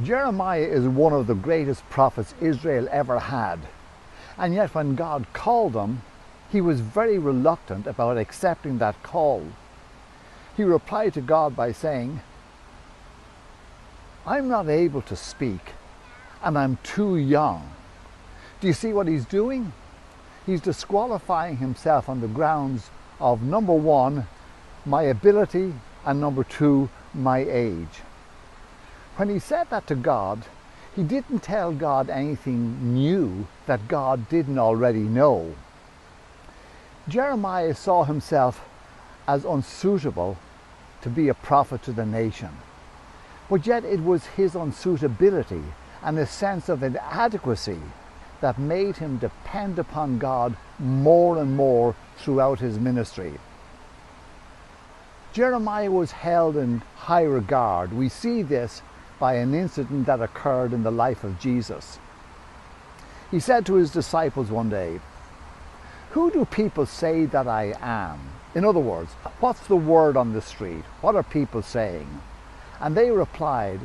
Jeremiah is one of the greatest prophets Israel ever had, and yet when God called him, he was very reluctant about accepting that call. He replied to God by saying, "I'm not able to speak, and I'm too young." Do you see what he's doing? He's disqualifying himself on the grounds of, number one, my ability, and number two, my age. When he said that to God, he didn't tell God anything new that God didn't already know. Jeremiah saw himself as unsuitable to be a prophet to the nation. But yet it was his unsuitability and a sense of inadequacy that made him depend upon God more and more throughout his ministry. Jeremiah was held in high regard. We see this by an incident that occurred in the life of Jesus. He said to his disciples one day, "Who do people say that I am?" In other words, what's the word on the street? What are people saying? And they replied,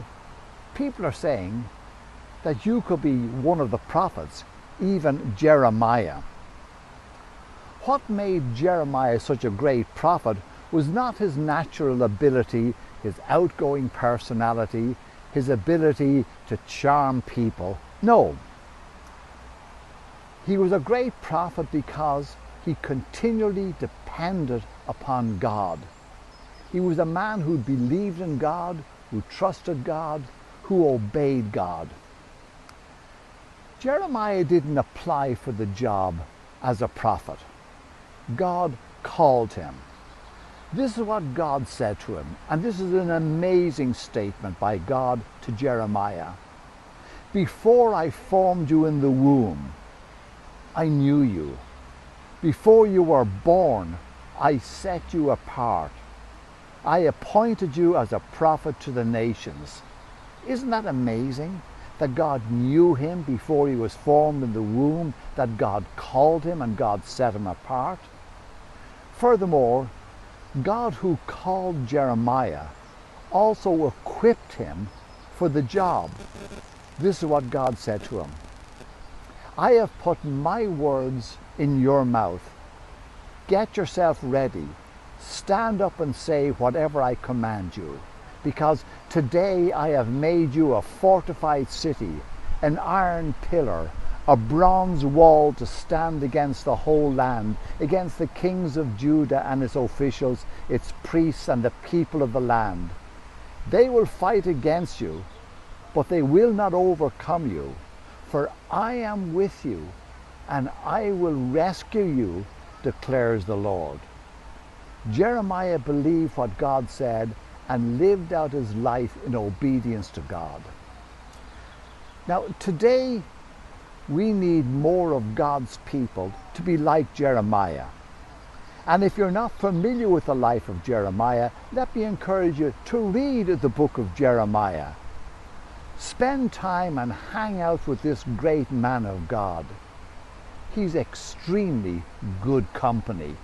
"People are saying that you could be one of the prophets, even Jeremiah." What made Jeremiah such a great prophet was not his natural ability, his outgoing personality, his ability to charm people. No. He was a great prophet because he continually depended upon God. He was a man who believed in God, who trusted God, who obeyed God. Jeremiah didn't apply for the job as a prophet. God called him. This is what God said to him, and this is an amazing statement by God to Jeremiah. "Before I formed you in the womb, I knew you. Before you were born, I set you apart. I appointed you as a prophet to the nations." Isn't that amazing? That God knew him before he was formed in the womb, that God called him and God set him apart. Furthermore, God who called Jeremiah also equipped him for the job. This is what God said to him. "I have put my words in your mouth. Get yourself ready. Stand up and say whatever I command you. Because today I have made you a fortified city, an iron pillar, a bronze wall to stand against the whole land, against the kings of Judah and its officials, its priests and the people of the land. They will fight against you, but they will not overcome you, for I am with you, and I will rescue you, declares the Lord." Jeremiah believed what God said and lived out his life in obedience to God. Now, today, we need more of God's people to be like Jeremiah. And if you're not familiar with the life of Jeremiah, let me encourage you to read the book of Jeremiah. Spend time and hang out with this great man of God. He's extremely good company.